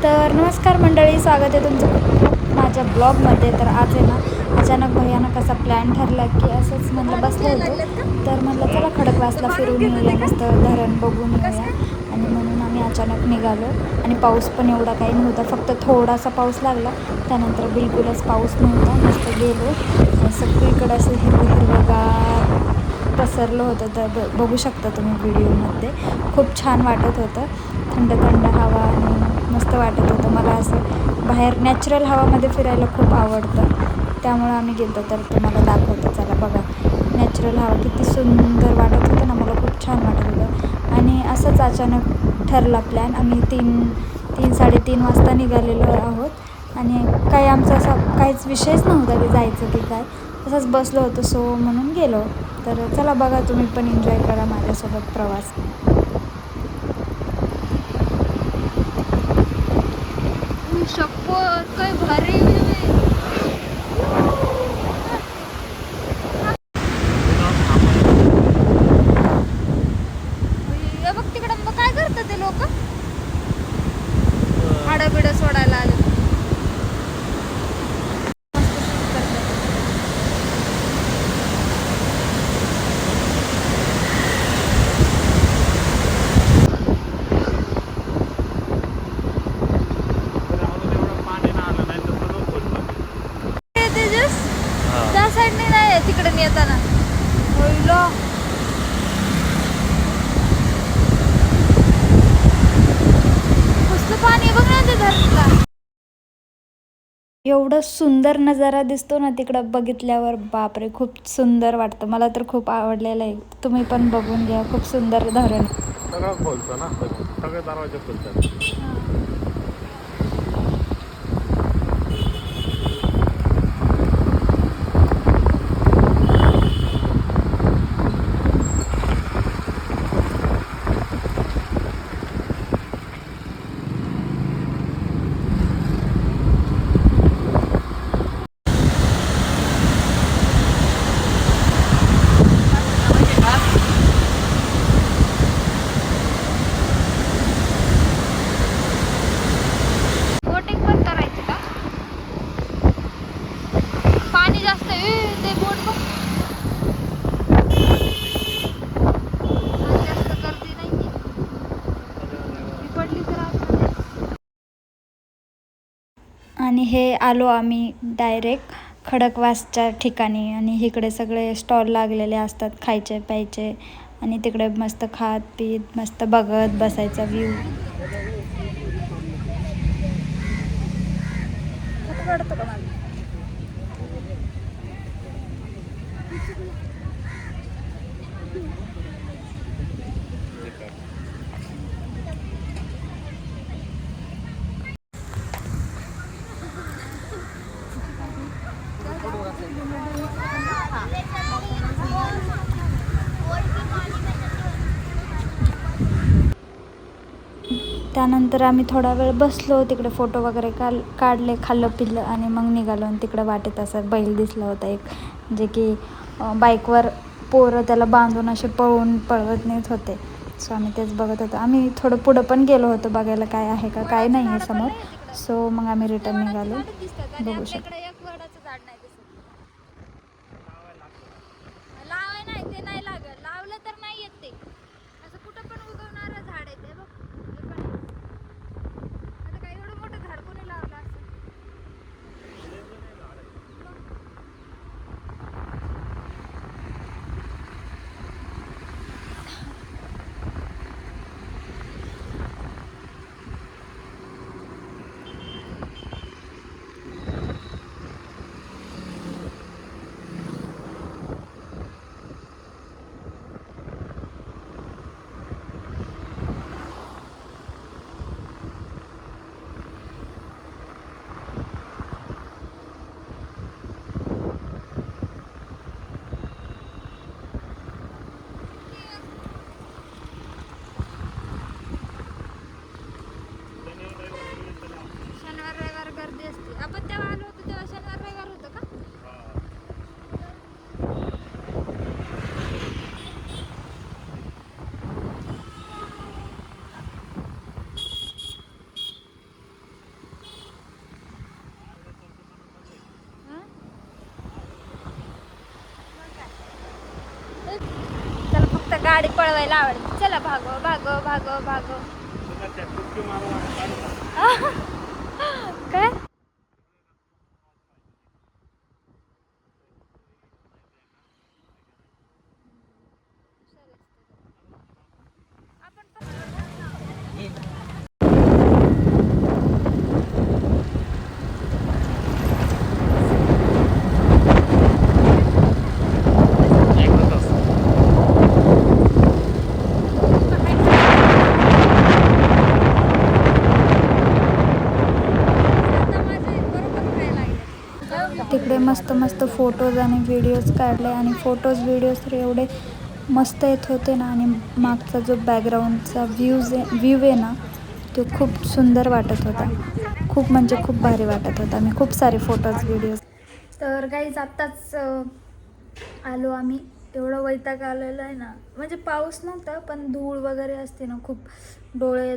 तर नमस्कार मंडळी, स्वागत आहे तुमचं खूप माझ्या ब्लॉगमध्ये. तर आज आहे ना, अचानक भयानक असा प्लॅन ठरला की असंच म्हणलं बसलो होतो, तर म्हणलं चला खडकवासला फिरून येऊया, मस्त धरण बघून येऊया. आणि म्हणून आम्ही अचानक निघालो. आणि पाऊस पण एवढा काही नव्हता, फक्त थोडासा पाऊस लागला, त्यानंतर बिलकुलच पाऊस नव्हता. मस्त गेलो आणि सगळीकडे असं हिरवं हिरवंगार पसरलं होतं. तर बघू शकता तुम्ही व्हिडिओमध्ये, खूप छान वाटत होतं. थंड थंड हवा आणि मस्त वाटत होतं. मला असं बाहेर नॅचरल हवामध्ये फिरायला खूप आवडतं, त्यामुळं आम्ही गेलो. तर तुम्हाला दाखवतो, चला बघा. नॅचरल हवा किती सुंदर वाटत होतं ना, मला खूप छान वाटत होतं. आणि असंच अचानक ठरला प्लॅन. आम्ही 3-3:30 वाजता निघालेलो आहोत आणि काही आमचा असा काहीच विषयच नव्हता की जायचं की काय, तसंच बसलो होतो सो म्हणून गेलो. तर चला बघा, तुम्ही पण एन्जॉय करा माझ्यासोबत प्रवास. शपथ काय भारी बघ तिकडं. मग काय करतात ते लोक, हाडं बिडं सोडायला आले. त्या साईडने नाही आहे, तिकडे येताना कसलं पाणी बघ ना ते धरणाला. एवढं सुंदर नजारा दिसतो ना तिकडं बघितल्यावर, बापरे, खूप सुंदर वाटतं. मला तर खूप आवडलेलं आहे. तुम्ही पण बघून घ्या, खूप सुंदर धरण. सगळं खोलतो ना, सगळे दरवाजे खोलतात. बोटिंग पण करायची का? पाणी जास्त आहे ते, बोट बघ. जास्त गर्दी नाही पडली तर आतमध्ये. आणि हे आलो आम्ही डायरेक्ट खडकवासच्या ठिकाणी. आणि इकडे सगळे स्टॉल लागलेले असतात खायचे प्यायचे, आणि तिकडे मस्त खात पीत मस्त बघत बसायचा व्ह्यू. त्यानंतर आम्ही थोडा वेळ बसलो तिकडे, फोटो वगैरे काढले, खाल्लं पिल्लं आणि मग निघालो. आणि तिकडं वाटेत असं बैल दिसला होता एक, जे की बाईकवर पोरं त्याला बांधून असे पळवत नेत होते. सो आम्ही तेच बघत होतो. आम्ही थोडं पुढं पण गेलो होतो बघायला काय आहे का काय नाही आहे समोर. सो मग आम्ही रिटर्न निघालो. बघू शकतो. लावाय नाही, ते नाही लागत. लावलं तर नाही येत ते. असं कुठं पण उगवणारं झाड आहे ते बघ. आता काय एवढं मोठं झाड कोणी लावलं असं? गाडी पळवायला आवडते. चला भागो भागो भागो भागो. काय तिकडे मस्त मस्त फोटोज आणि व्हिडिओज काढले आणि फोटोज व्हिडिओज तर एवढे मस्त येत होते ना. आणि मागचा जो बॅकग्राऊंडचा व्ह्यू आहे ना तो खूप सुंदर वाटत होता. खूप म्हणजे खूप भारी वाटत होता. मी खूप सारे फोटोज व्हिडिओज. तर गाईज आत्ताच आलो आम्ही. एवढं वैताग आलेलं आहे ना. म्हणजे पाऊस नव्हता पण धूळ वगैरे असते ना खूप. डोळे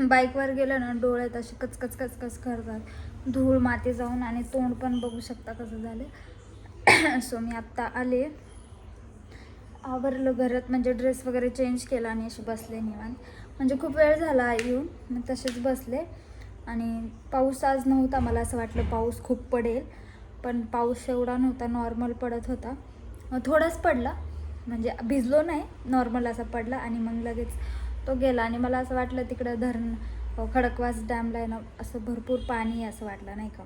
बाईकवर गेलं ना डोळ्यात असे कचकच कचकच करतात. धूळ माती जाऊन आणि तोंड पण बघू शकता कसं झालं. सो मी आत्ता आले, आवरलं घरात म्हणजे ड्रेस वगैरे चेंज केला आणि असे बसले निवांत. म्हणजे खूप वेळ झाला येऊन, मग तसेच बसले. आणि पाऊस आज नव्हता. मला असं वाटलं पाऊस खूप पडेल पण पाऊस एवढा नव्हता. नॉर्मल पडत होता. थोडाच पडला म्हणजे भिजलो नाही, नॉर्मल असा पडला आणि मग लगेच तो गेला. आणि मला असं वाटलं तिकडं धरण खडकवास डॅमला आहे ना असं भरपूर पाणी असं वाटलं नाही का.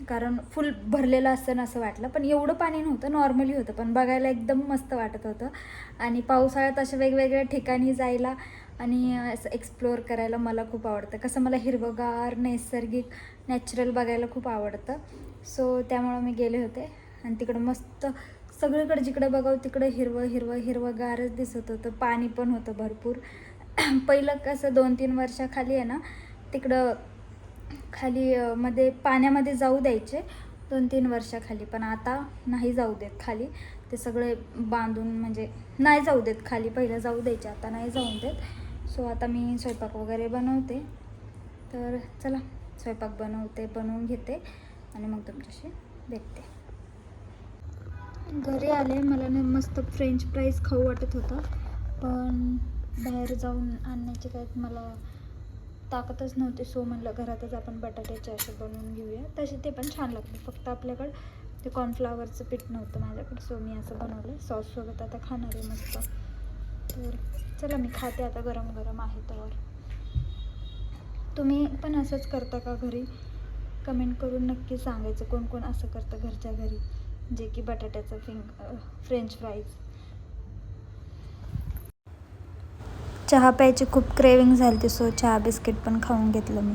कारण फुल भरलेलं असतं ना असं वाटलं. पण एवढं पाणी नव्हतं, नॉर्मली होतं पण बघायला एकदम मस्त वाटत होतं. आणि पावसाळ्यात अशा वेगवेगळ्या ठिकाणी जायला आणि असं एक्सप्लोअर करायला मला खूप आवडतं. कसं मला हिरवंगार नैसर्गिक नॅचरल बघायला खूप आवडतं. सो त्यामुळं मी गेले होते आणि तिकडं मस्त सगळीकडे जिकडे बघावं तिकडे हिरवं हिरवं हिरवंगारच दिसत होतं. पाणी पण होतं भरपूर. पहिलं कसं 2-3 वर्षाखाली आहे ना तिकडं खाली मध्ये पाण्यामध्ये जाऊ द्यायचे 2-3 वर्षाखाली. पण आता नाही जाऊ देत खाली. ते सगळे बांधून म्हणजे नाही जाऊ देत खाली. पहिलं जाऊ द्यायचे, आता नाही जाऊन देत. सो आता मी स्वयंपाक वगैरे बनवते. तर चला स्वयंपाक बनवून घेते आणि मग तुमच्याशी भेटते. घरी आले. मला ना मस्त फ्रेंच फ्राईज खाऊ वाटत होतं पण बाहेर जाऊन आणण्याची काही मला ताकदच नव्हती. सो म्हणलं घरातच आपण बटाट्याचे असे बनवून घेऊया. तसे ते पण छान लागते. फक्त आपल्याकडं ते कॉर्नफ्लावरचं पीठ नव्हतं माझ्याकडे. सो मी असं बनवलं. सॉससोबत आता खाणार आहे मस्त. तर चला मी खाते आता. गरम गरम आहे त्यावर. तुम्ही पण असंच करता का घरी? कमेंट करून नक्की सांगायचं कोण कोण असं करतं घरच्या घरी, जे की बटाट्याचं फ्रेंच फ्राईज. चहा प्यायची खूप क्रेविंग झाली होती. सो चहा बिस्किट पण खाऊन घेतलं मी.